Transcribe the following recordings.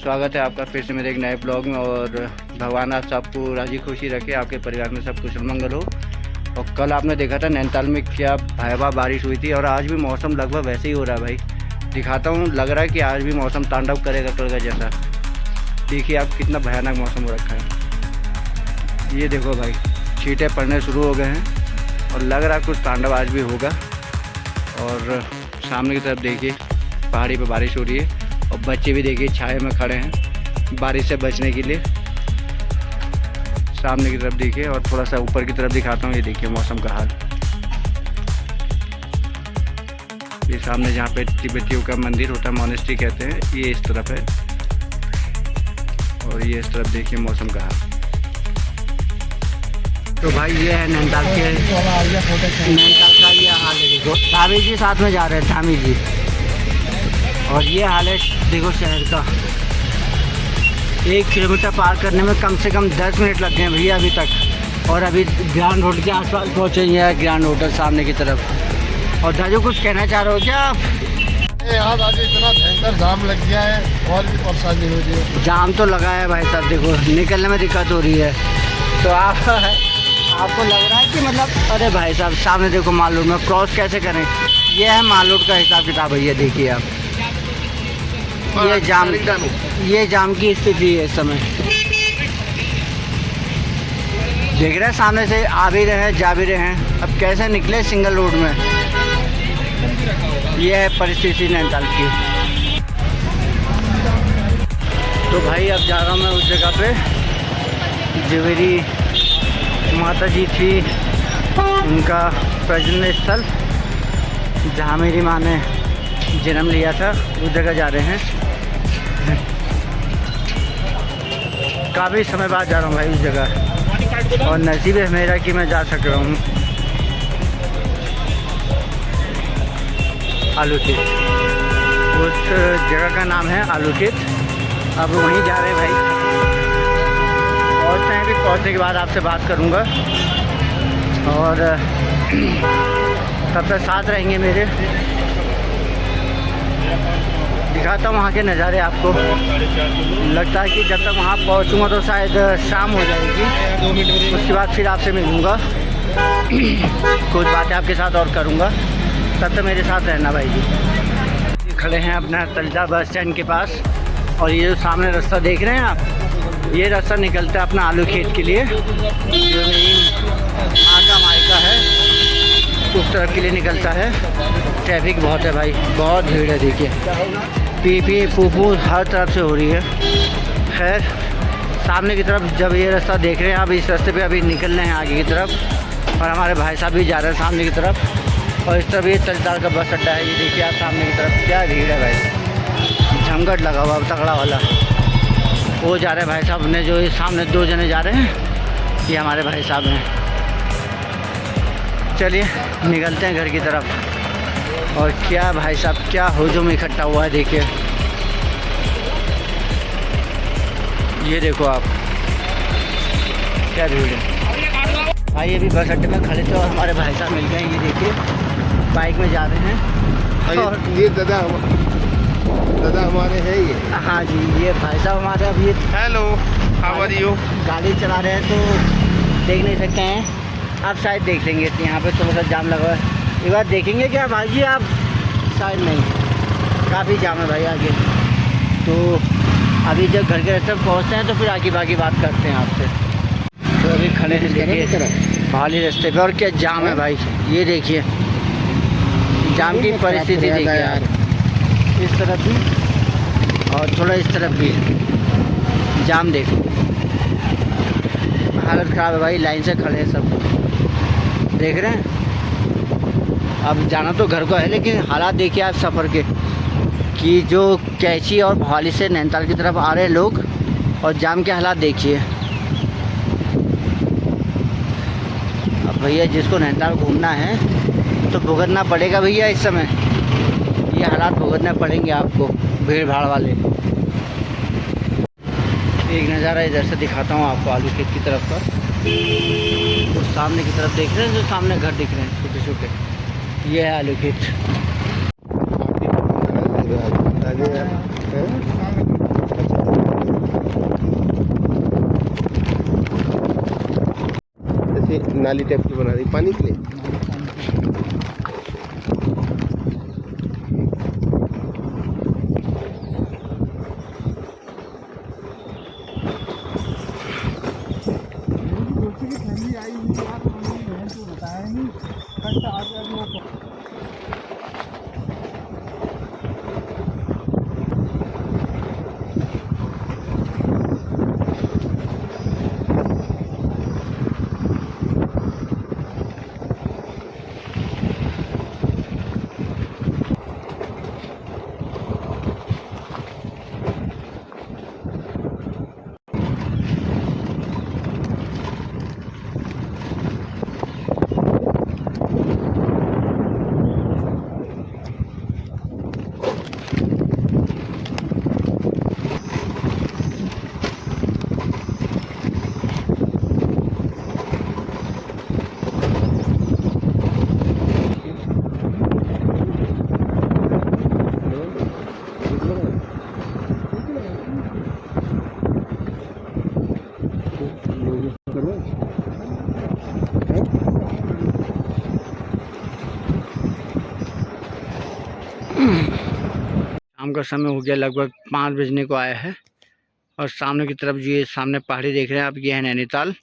स्वागत है आपका फिर से मेरे एक नए ब्लॉग में। और भगवान आप सबको राजी खुशी रखे, आपके परिवार में सब कुशल मंगल हो। और कल आपने देखा था नैनीताल में क्या भयावह बारिश हुई थी, और आज भी मौसम लगभग वैसे ही हो रहा है भाई। दिखाता हूँ, लग रहा है कि आज भी मौसम तांडव करेगा कल का जैसा। देखिए आप कितना भयानक मौसम हो रखा है। ये देखो भाई, छींटे पड़ने शुरू हो गए हैं और लग रहा है कुछ तांडव आज भी होगा। और सामने की तरफ देखिए पहाड़ी पे बारिश हो रही है, और बच्चे भी देखिए छाए में खड़े हैं बारिश से बचने के लिए। सामने की तरफ देखिए, और थोड़ा सा ऊपर की तरफ दिखाता हूँ। ये देखिए मौसम का हाल। ये सामने जहाँ पे तिब्बतियों का मंदिर होता है, मोनेस्ट्री कहते हैं, ये इस तरफ है। और ये इस तरफ देखिए मौसम का हाल। तो भाई ये है नैनीताल का ये हाल है। देखो धामी जी साथ में जा रहे हैं, धामी जी। और ये हाल है देखो शहर का। 1 किलोमीटर पार करने में कम से कम 10 मिनट लग गए भैया अभी तक। और अभी ग्रांड रोड के आसपास पहुँचे हैं, ग्रांड होटल सामने की तरफ। और दाजू कुछ कहना चाह रहे हो क्या आप? यहाँ आगे इतना भयंकर जाम लग गया है और भी परेशानी हो रही है। जाम तो लगा है भाई साहब, देखो निकलने में दिक्कत हो रही है। तो आपको लग रहा है कि मतलब, अरे भाई साहब सामने देखो माल रोड में क्रॉस कैसे करें। ये है माल रोड का हिसाब किताब है। ये देखिए आप, ये जाम की स्थिति है इस समय। देख रहे हैं सामने से आ भी रहे हैं जा भी रहे हैं। अब कैसे निकले सिंगल रोड में। ये है परिस्थिति नैनीताल की। तो भाई अब जा रहा हूँ मैं उस जगह पे जो मेरी माता जी थी, उनका प्रजनन स्थल, जहाँ मेरी माँ ने जन्म लिया था, उस जगह जा रहे हैं। काफ़ी समय बाद जा रहा हूँ भाई उस जगह, और नसीब है मेरा कि मैं जा सक रहा हूँ। आलूखेत, उस जगह का नाम है आलूखेत। अब वहीं जा रहे हैं भाई। पहुँचते हैं, भी पहुँचने के बाद आपसे बात करूँगा। और तब तक साथ रहेंगे मेरे। दिखाता हूँ वहाँ के नज़ारे आपको। लगता है कि जब तक वहाँ पहुँचूँगा तो शायद शाम हो जाएगी। उसके बाद फिर आपसे मिलूँगा, कुछ बातें आपके साथ और करूँगा। तब तक मेरे साथ रहना भाई जी। खड़े हैं अपना तलजा बस स्टैंड के पास, और ये जो सामने रास्ता देख रहे हैं आप, ये रास्ता निकलता है अपना आलूखेत के लिए। जो मेरी माँ का मायका है उस तरफ के लिए निकलता है। ट्रैफिक बहुत है भाई, बहुत भीड़ है। देखिए पी फूफू हर तरफ से हो रही है। खैर सामने की तरफ जब ये रास्ता देख रहे हैं आप, इस रास्ते पे अभी निकल रहे हैं आगे की तरफ। और हमारे भाई साहब भी जा रहे हैं सामने की तरफ। और इस तरफ ये तलताल का बस अड्डा है। ये देखिए आप सामने की तरफ क्या भीड़ है भाई, झमघट लगा हुआ तगड़ा वाला। वो जा रहे हैं भाई साहब ने, जो ये सामने 2 जने जा रहे हैं, ये हमारे भाई साहब हैं। चलिए निकलते हैं घर की तरफ। और क्या भाई साहब क्या हुजूम इकट्ठा हुआ है, देखिए। ये देखो आप क्या भीड़ है भाई। ये भी बस अड्डे में खड़े थे और हमारे भाई साहब मिल गए। ये देखिए बाइक में जा रहे हैं। और ये दादा हमारे हैं ये। हाँ जी, ये भाई साहब हमारे अभी हेलो, हाउ आर यू। गाड़ी चला रहे हैं तो देख नहीं सकते हैं। आप शायद देख लेंगे, यहाँ पे थोड़ा सा जाम लगा हुआ है। एक बार देखेंगे क्या भाई जी आप? शायद नहीं, काफ़ी जाम है भाई आगे। तो अभी जब घर के रास्ते पहुँचते हैं तो फिर आगे बाकी बात करते हैं आपसे। तो अभी खड़े हैं भाली रास्ते पे, और क्या जाम है भाई। ये देखिए जाम की परिस्थिति देखिए यार। इस तरफ भी और थोड़ा इस तरफ भी जाम देखो, हालत ख़राब है भाई। लाइन से खड़े हैं सब, देख रहे हैं। अब जाना तो घर को है, लेकिन हालात देखिए आप सफ़र के, कि जो कैची और भवाली से नैनीताल की तरफ आ रहे हैं लोग, और जाम के हालात देखिए। अब भैया जिसको नैनीताल घूमना है तो भुगतना पड़ेगा भैया। इस समय ये हालात भुगतने पड़ेंगे आपको, भीड़ भाड़ वाले। एक नज़ारा इधर से दिखाता हूँ आपको आलूखेत की तरफ का। तो सामने की तरफ देख रहे हैं, जो सामने घर दिख रहे हैं छोटे छोटे, ये है आलूखेत। नाली टाइप की बना दी पानी के लिए। फैमिली आई हुई यार, उन्होंने बहन को बताया नहीं, कल आ गया। शाम का समय हो गया, लगभग 5 बजने को आया है। और सामने की तरफ ये सामने पहाड़ी देख रहे हैं आप, ये है नैनीताल।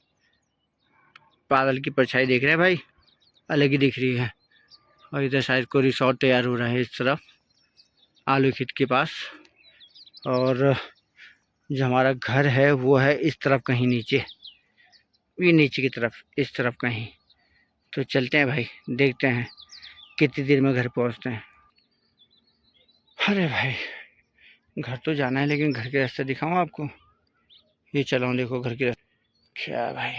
बादल की परछाई देख रहे हैं भाई, अलग ही दिख रही है। और इधर शायद कोई रिसोर्ट तैयार हो रहा है इस तरफ आलू खेत के पास। और जो हमारा घर है वो है इस तरफ कहीं नीचे, ये नीचे की तरफ, इस तरफ कहीं। तो चलते हैं भाई, देखते हैं कितनी देर में घर पहुंचते हैं। अरे भाई घर तो जाना है, लेकिन घर के रास्ते दिखाऊं आपको। ये चलाऊं, देखो घर के रास्ते। क्या भाई,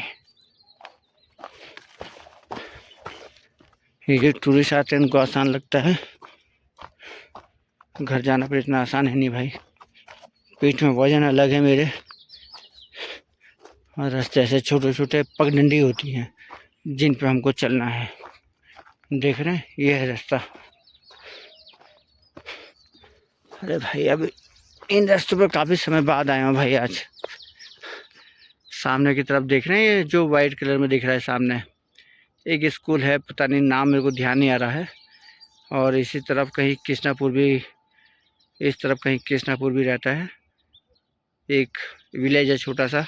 ये जो टूरिस्ट आते हैं उनको आसान लगता है, घर जाना पर इतना आसान है नहीं भाई। पीठ में वजन अलग है मेरे, और रास्ते ऐसे छोटे छोटे पगडंडी होती हैं जिन पे हमको चलना है। देख रहे हैं, ये है रास्ता। अरे भाई अब इन रास्तों पर काफ़ी समय बाद आया हूँ भाई आज। सामने की तरफ देख रहे हैं, ये जो वाइट कलर में दिख रहा है सामने, एक स्कूल है, पता नहीं नाम मेरे को ध्यान नहीं आ रहा है। और इसी तरफ कहीं कृष्णापुर भी, इस तरफ कहीं कृष्णापुर भी रहता है, एक विलेज है छोटा सा।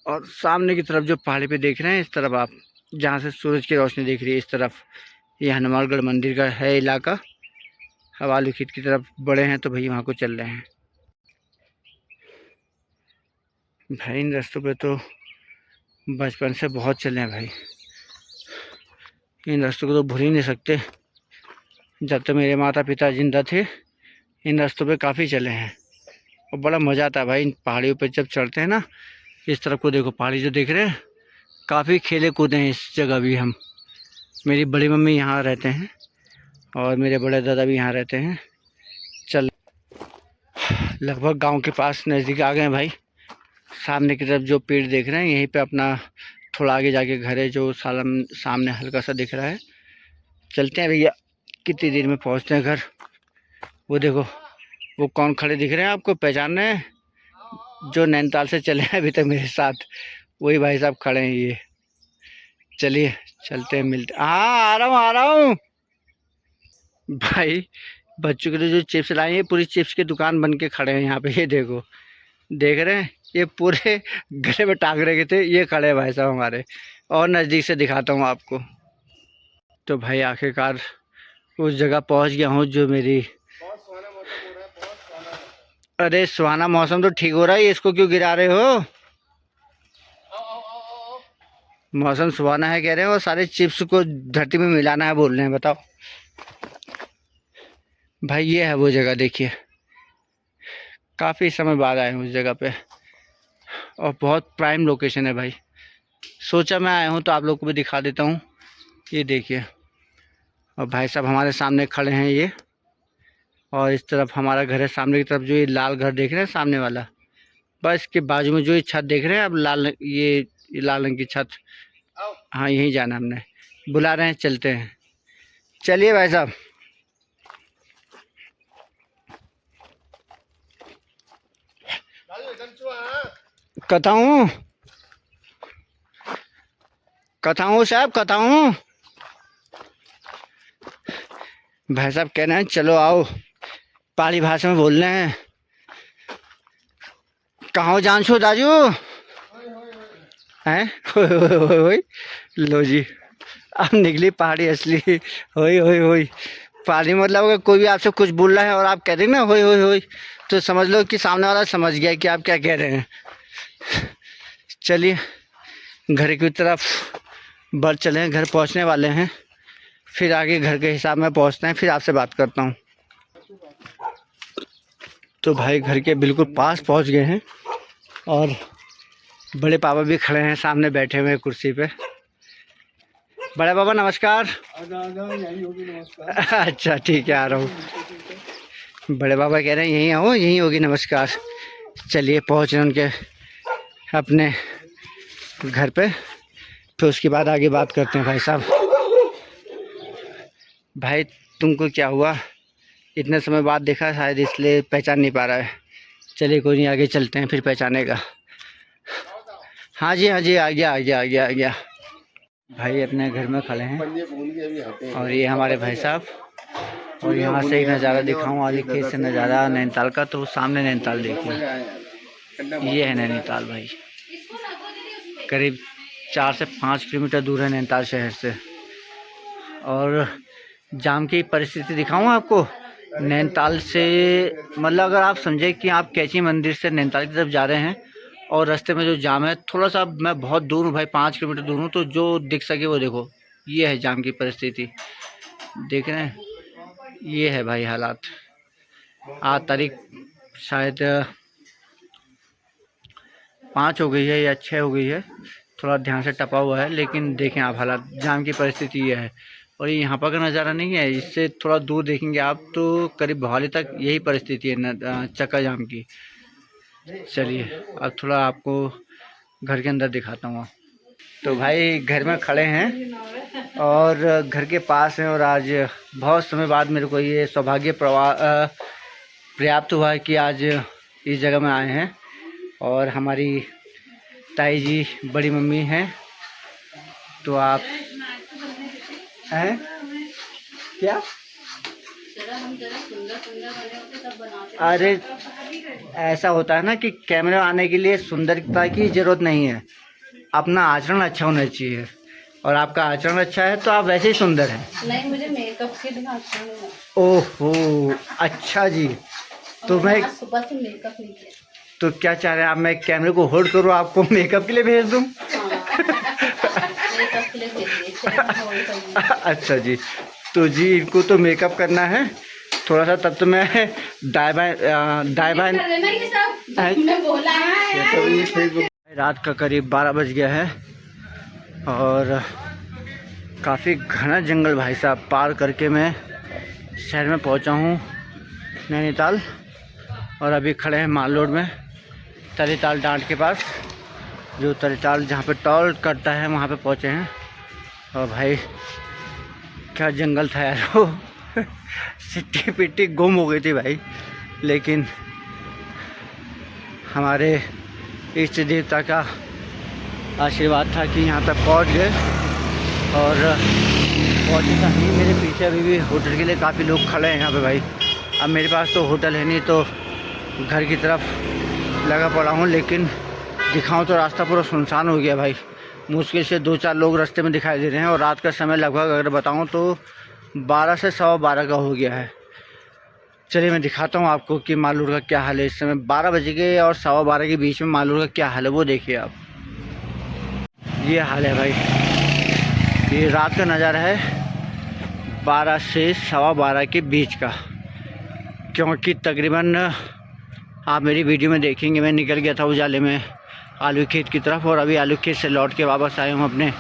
और सामने की तरफ जो पहाड़ी पे देख रहे हैं, इस तरफ आप जहाँ से सूरज की रोशनी दिख रही है, इस तरफ ये हनुमानगढ़ मंदिर का है इलाका। अब आलू खेत की तरफ बड़े हैं तो भाई वहाँ को चल रहे हैं। भाई इन रास्तों पे तो बचपन से बहुत चले हैं भाई, इन रास्तों को तो भूल ही नहीं सकते। जब तक मेरे माता पिता जिंदा थे इन रास्तों पे काफ़ी चले हैं, और बड़ा मज़ा आता है भाई इन पहाड़ियों पे जब चढ़ते हैं ना। इस तरफ को देखो, पहाड़ी जो देख रहे हैं, काफ़ी खेले कूदे हैं इस जगह भी हम। मेरी बड़ी मम्मी यहाँ रहते हैं और मेरे बड़े दादा भी यहाँ रहते हैं। चल लगभग गांव के पास नज़दीक आ गए हैं भाई। सामने की तरफ जो पेड़ देख रहे हैं, यहीं पे अपना थोड़ा आगे जाके घर है, जो सामने हल्का सा दिख रहा है। चलते हैं भैया, कितनी देर में पहुंचते हैं घर। वो देखो, वो कौन खड़े दिख रहे हैं आपको, पहचान रहे हैं? जो नैनीताल से चले हैं अभी तक मेरे साथ, वही भाई साहब खड़े हैं ये। चलिए चलते हैं, मिलते। हाँ आ रहा हूँ भाई। बच्चों के लिए जो चिप्स लाए हैं, पूरी चिप्स की दुकान बन के खड़े हैं यहाँ पे। ये देखो, देख रहे हैं, ये पूरे गले में टांग रखे थे, ये खड़े हैं भाई साहब हमारे। और नज़दीक से दिखाता हूँ आपको। तो भाई आखिरकार उस जगह पहुँच गया हूँ जो मेरी। अरे सुहाना मौसम तो ठीक हो रहा है, इसको क्यों गिरा रहे हो? मौसम सुहाना है कह रहे हो, और सारे चिप्स को धरती में मिलाना है बोल रहे हैं, बताओ भाई। ये है वो जगह, देखिए काफ़ी समय बाद आए हूँ उस जगह पे, और बहुत प्राइम लोकेशन है भाई। सोचा मैं आया हूँ तो आप लोग को भी दिखा देता हूँ। ये देखिए, और भाई साहब हमारे सामने खड़े हैं ये, और इस तरफ हमारा घर है। सामने की तरफ जो ये लाल घर देख रहे हैं सामने वाला, बस इसके बाजू में जो ये छत देख रहे हैं, अब ये लाल रंग की छत। हाँ यहीं जाना हमने, बुला रहे हैं, चलते हैं। चलिए भाई साहब। कथा हूँ कथाऊँ साहब कथाऊँ। भाई साहब कह रहे हैं चलो आओ, पहाड़ी भाषा में बोल रहे हैं। कहाँ हो जानशो दाजू हैं? लो जी अब निकली पहाड़ी असली। होई होई होई पहाड़ी मतलब अगर कोई भी आपसे कुछ बोल रहा है और आप कह रहे हैं ना होई होई होई, तो समझ लो कि सामने वाला समझ गया कि आप क्या कह रहे हैं। चलिए घर की तरफ बढ़ चले हैं, घर पहुंचने वाले हैं, फिर आगे घर के हिसाब में पहुंचते हैं, फिर आपसे बात करता हूं। तो भाई घर के बिल्कुल पास पहुंच गए हैं और बड़े पापा भी खड़े हैं सामने बैठे हुए हैं कुर्सी पे। बड़े पापा नमस्कार। अच्छा ठीक है आ रहा हूँ। बड़े पापा कह रहे हैं यहीं आओ, यहीं होगी नमस्कार। चलिए पहुँच रहे उनके अपने घर पे, फिर उसके बाद आगे बात करते हैं। भाई साहब भाई तुमको क्या हुआ? इतने समय बाद देखा शायद इसलिए पहचान नहीं पा रहा है। चलिए कोई नहीं, आगे चलते हैं फिर पहचानेगा। हाँ जी आ गया। भाई अपने घर में खड़े हैं और ये हमारे भाई साहब, और यहाँ से एक नज़ारा दिखाऊँ आगे खेत से नज़ारा नैनीताल का, तो सामने नैनीताल देखिए, ये है नैनीताल भाई। करीब 4 से 5 किलोमीटर दूर है नैनीताल शहर से। और जाम की परिस्थिति दिखाऊँ आपको नैनीताल से, मतलब अगर आप समझे कि आप कैची मंदिर से नैनीताल की तरफ जा रहे हैं और रास्ते में जो जाम है, थोड़ा सा मैं बहुत दूर हूँ भाई, 5 किलोमीटर दूर हूँ, तो जो दिख सके वो देखो। ये है जाम की परिस्थिति, देख रहे हैं? ये है भाई हालात। आज तारीख शायद 5 हो गई है या 6 हो गई है, थोड़ा ध्यान से टपा हुआ है, लेकिन देखें आप हालात, जाम की परिस्थिति ये है। और ये यहाँ पर का नज़ारा नहीं है, इससे थोड़ा दूर देखेंगे आप तो करीब भवाली तक यही परिस्थिति है चक्का जाम की। चलिए अब थोड़ा आपको घर के अंदर दिखाता हूँ। तो भाई घर में खड़े हैं और घर के पास हैं, और आज बहुत समय बाद मेरे को ये सौभाग्य पर्याप्त हुआ है कि आज इस जगह में आए हैं। और हमारी ताई जी बड़ी मम्मी हैं, तो आप हैं क्या? अरे ऐसा होता है ना कि कैमरे आने के लिए सुंदरता की ज़रूरत नहीं है, अपना आचरण अच्छा होना चाहिए, और आपका आचरण अच्छा है तो आप वैसे ही सुंदर हैं। नहीं, मुझे मेकअप के बिना अच्छा नहीं लगता। ओहो अच्छा जी, तो मैं सुबह से मेकअप नहीं किया। तो क्या चाह रहे हैं आप, मैं कैमरे को होल्ड करूँ, आपको मेकअप के लिए भेज दूँ? मेकअप के लिए भेजिए। अच्छा जी, तो जी इनको तो मेकअप करना है थोड़ा सा, तब तो मैं दाएं बाएं रात का करीब 12 बज गया है और काफ़ी घना जंगल भाई साहब पार करके मैं शहर में पहुंचा हूं नैनीताल। और अभी खड़े हैं माल रोड में तलीताल डांट के पास, जो तलीताल जहां पे टॉल करता है वहां पे पहुंचे हैं। और भाई क्या जंगल था यार, वो सिट्टी पिट्टी गुम हो गई थी भाई, लेकिन हमारे इष्ट देवता का आशीर्वाद था कि यहाँ तक पहुँच गए। और पहुँचे था नहीं, मेरे पीछे अभी भी होटल के लिए काफ़ी लोग खड़े हैं यहाँ पे भाई। अब मेरे पास तो होटल है नहीं, तो घर की तरफ लगा पड़ा हूँ, लेकिन दिखाऊँ तो रास्ता पूरा सुनसान हो गया भाई। मुश्किल से 2-4 लोग रास्ते में दिखाई दे रहे हैं, और रात का समय लगभग अगर बताऊँ तो 12 से 12:15 का हो गया है। चलिए मैं दिखाता हूँ आपको कि मालूर का क्या हाल है इस समय। 12 बज गए और 12:15 के बीच में मालूर का क्या हाल है वो देखिए आप। ये हाल है भाई, ये रात का नज़ारा है 12 से 12:15 के बीच का, क्योंकि तकरीबन आप मेरी वीडियो में देखेंगे मैं निकल गया था उजाले में आलू खेत की तरफ, और अभी आलू खेत से लौट के वापस आया हूँ अपने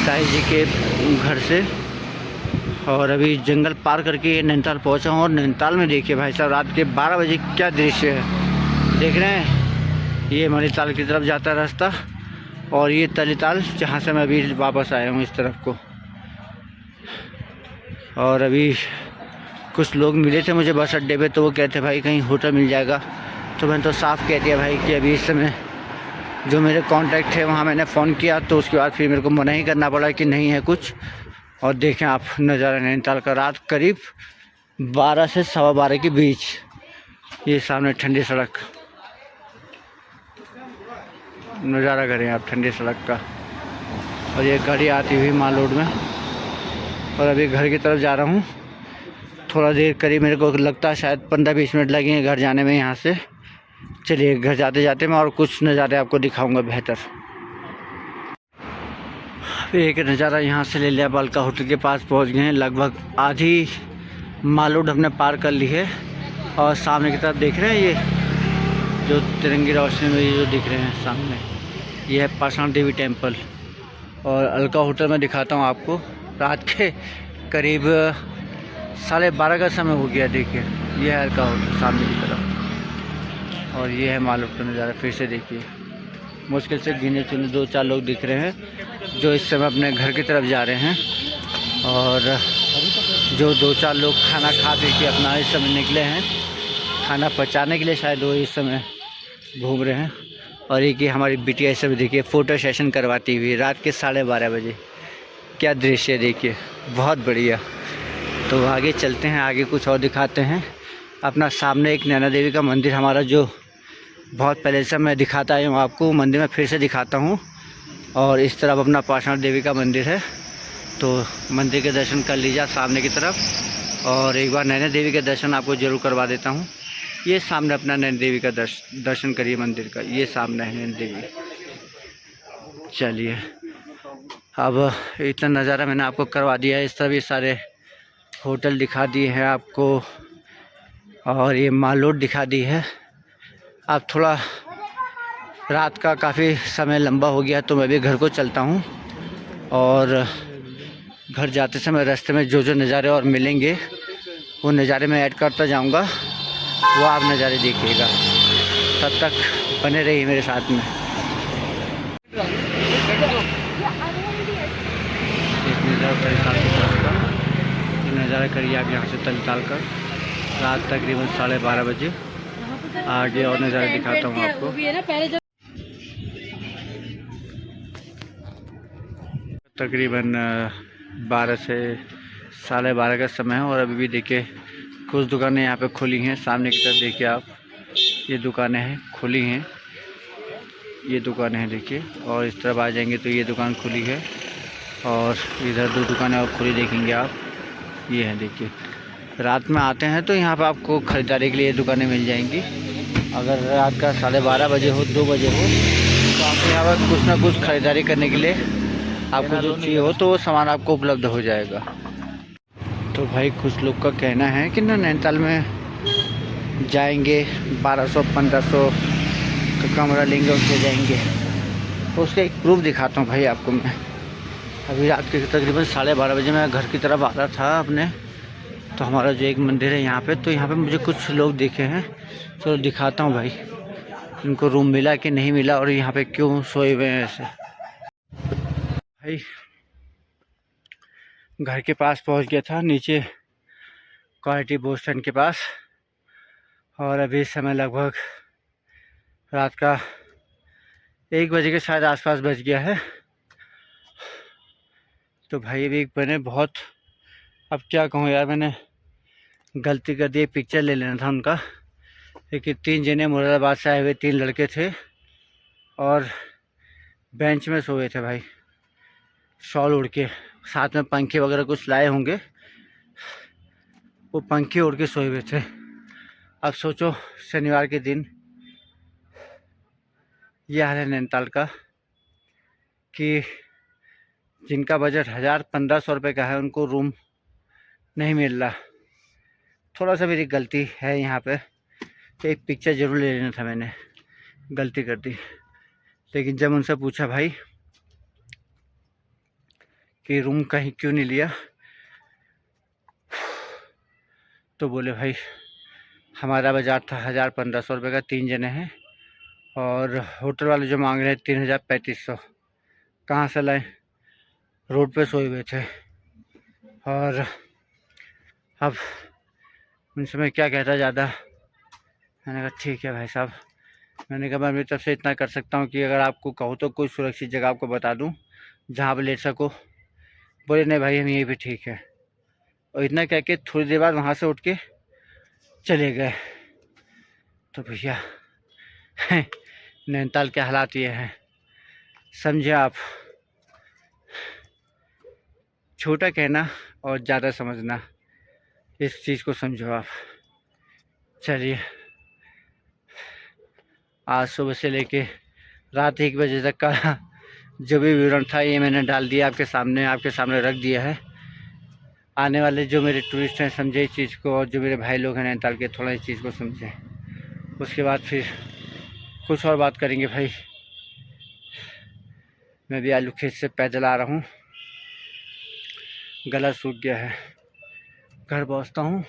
ताई जी के घर से। और अभी जंगल पार करके नैनीताल पहुँचा हूँ। और नैनीताल में देखिए भाई साहब रात के 12 बजे क्या दृश्य है, देख रहे हैं? ये मणिताल की तरफ जाता है रास्ता, और ये तलीताल जहाँ से मैं अभी वापस आया हूँ इस तरफ को। और अभी कुछ लोग मिले थे मुझे बस अड्डे पे, तो वो कहते भाई कहीं होटल मिल जाएगा, तो मैंने तो साफ़ कह दिया भाई कि अभी इस समय जो मेरे कांटेक्ट थे वहाँ मैंने फ़ोन किया, तो उसके बाद फिर मेरे को मना ही करना पड़ा कि नहीं है कुछ। और देखें आप नज़ारा नैनीताल का रात करीब 12 से 12:15 के बीच। ये सामने ठंडी सड़क, नज़ारा करें आप ठंडी सड़क का। और ये गाड़ी आती हुई माल रोड में। और अभी घर की तरफ जा रहा हूँ। थोड़ा देर करीब मेरे को लगता है शायद 15-20 मिनट लगेंगे घर जाने में यहाँ से। चलिए घर जाते जाते मैं और कुछ नज़ारे आपको दिखाऊंगा बेहतर। एक नज़ारा यहाँ से ले लिया, बालका होटल के पास पहुँच गए हैं। लगभग आधी माल रोड हमने पार कर ली है। और सामने की तरफ देख रहे हैं ये जो तिरंगी रोशनी में ये जो दिख रहे हैं सामने, ये है पाषाण देवी टेम्पल। और अलका होटल में दिखाता हूँ आपको। रात के करीब 12:30 का समय हो गया। देखिए ये है अलका होटल सामने की तरफ। और ये है माल रोड का नज़ारा। फिर से देखिए, मुश्किल से गिने चुने 2-4 लोग दिख रहे हैं जो इस समय अपने घर की तरफ जा रहे हैं। और जो 2-4 लोग खाना खा पी के अपना इस समय निकले हैं, खाना पचाने के लिए शायद वो इस समय घूम रहे हैं। और एक ये हमारी बिटिया इस समय देखिए फ़ोटो सेशन करवाती हुई रात के 12:30 बजे। क्या दृश्य देखिए, बहुत बढ़िया। तो आगे चलते हैं, आगे कुछ और दिखाते हैं। अपना सामने एक नैना देवी का मंदिर हमारा जो बहुत पहले से मैं दिखाता आया हूँ आपको, मंदिर में फिर से दिखाता हूँ। और इस तरफ अपना पाषाण देवी का मंदिर है, तो मंदिर के दर्शन कर लीजिए सामने की तरफ। और एक बार नैना देवी के दर्शन आपको ज़रूर करवा देता हूँ। ये सामने अपना नैना देवी का दर्शन करिए मंदिर का। ये सामने है नैना देवी। चलिए अब इतना नज़ारा मैंने आपको करवा दिया है। इस तरह भी सारे होटल दिखा दिए हैं आपको। और ये माल रोड दिखा दी है। अब थोड़ा रात का काफ़ी समय लंबा हो गया, तो मैं भी घर को चलता हूँ। और घर जाते समय रास्ते में जो जो नज़ारे और मिलेंगे वो नज़ारे मैं ऐड करता जाऊँगा, वो आप नज़ारे देखिएगा। तब तक बने रहिए मेरे साथ में। एक नज़ारा तलताल की तरफ का, ये नज़ारा करिए आप यहाँ से तलताल का। रात तकरीबन 12:30 बजे। आगे और नज़ारा दिखाता हूँ आपको। तकरीबन 12 से 12:30 का समय है। और अभी भी देखिए कुछ दुकानें यहाँ पे खुली हैं। सामने की तरफ देखिए आप, ये दुकानें हैं खुली हैं, ये दुकानें हैं देखिए। और इस तरफ आ जाएंगे तो ये दुकान खुली है। और इधर 2 दुकानें और खुली देखेंगे आप, ये हैं देखिए। रात में आते हैं तो यहाँ पर आपको ख़रीदारी के लिए दुकानें मिल जाएंगी। अगर रात का 12:30 बजे हो, 2 बजे हो, तो आपको यहाँ पर कुछ ना कुछ ख़रीदारी करने के लिए आपको जो चाहिए हो तो वो सामान आपको उपलब्ध हो जाएगा। तो भाई कुछ लोग का कहना है कि ना नैनीताल में जाएंगे 1200-1500 का कमरा लेंगे, उससे जाएंगे। तो उसका एक प्रूफ दिखाता हूँ भाई आपको मैं। अभी रात के तकरीबन 12:30 बजे मैं घर की तरफ आ रहा था अपने, तो हमारा जो एक मंदिर है यहाँ पे, तो यहाँ पे मुझे कुछ लोग दिखे हैं। तो दिखाता हूँ भाई इनको रूम मिला कि नहीं मिला और यहाँ पे क्यों सोए हुए हैं ऐसे। भाई घर के पास पहुँच गया था, नीचे क्वालिटी बस स्टैंड के पास। और अभी समय लगभग रात का 1 बजे के शायद आसपास बज गया है। तो भाई अभी मैंने बहुत, अब क्या कहूँ यार, मैंने गलती कर दी। पिक्चर ले लेना था उनका, लेकिन 3 जने मुरादाबाद से आए हुए 3 लड़के थे और बेंच में सोए थे भाई, शॉल उड़ के। साथ में पंखे वगैरह कुछ लाए होंगे, वो पंखे उड़ के सोए हुए थे। अब सोचो शनिवार के दिन यह हाल है नैनीताल का कि जिनका बजट 1000-1500 रुपये का है उनको रूम नहीं मिल रहा। थोड़ा सा मेरी गलती है यहाँ पे, तो एक पिक्चर ज़रूर ले लेना था, मैंने गलती कर दी। लेकिन जब उनसे पूछा भाई कि रूम कहीं क्यों नहीं लिया, तो बोले भाई हमारा बजट था 1000-1500 रुपये का, 3 जने हैं। और होटल वाले जो मांग रहे हैं 3000-3500, कहाँ से लाएं, रोड पे सोए हुए थे। और अब उनसे मैं क्या कहता ज़्यादा, मैंने कहा ठीक है भाई साहब, मैंने कहा मैं मेरी तरफ से इतना कर सकता हूँ कि अगर आपको कहो तो कोई सुरक्षित जगह आपको बता दूँ जहाँ पर लेट सको। बोले नहीं भाई हम यहीं पे ठीक है। और इतना कह के थोड़ी देर बाद वहाँ से उठ के चले गए। तो भैया नैनीताल के हालात ये हैं, समझे आप। छोटा कहना और ज़्यादा समझना, इस चीज़ को समझो आप। चलिए, आज सुबह से लेके रात 1 बजे तक का जो भी विवरण था ये मैंने डाल दिया आपके सामने रख दिया है। आने वाले जो मेरे टूरिस्ट हैं समझे इस चीज़ को, और जो मेरे भाई लोग हैं नैनीताल के थोड़ा इस चीज़ को समझें। उसके बाद फिर कुछ और बात करेंगे भाई। मैं भी आलू खेत से पैदल आ रहा हूँ, गला सूख गया है। घर पहुँचता हूँ,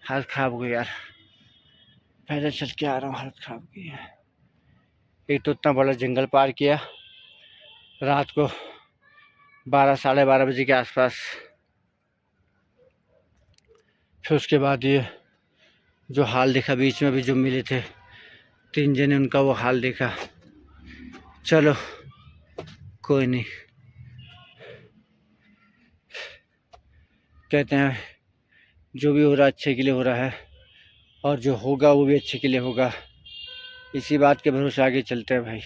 हालत ख़राब हो गई यार, पैदल चल के आ रहा हूँ, हालत ख़राब हो गई है। एक तो इतना बड़ा जंगल पार किया रात को 12 साढ़े 12 बजे के आसपास। फिर उसके बाद ये जो हाल देखा, बीच में भी जो मिले थे 3 जने, उनका वो हाल देखा। चलो कोई नहीं, कहते हैं जो भी हो रहा अच्छे के लिए हो रहा है, और जो होगा वो भी अच्छे के लिए होगा। इसी बात के भरोसे आगे चलते हैं भाई।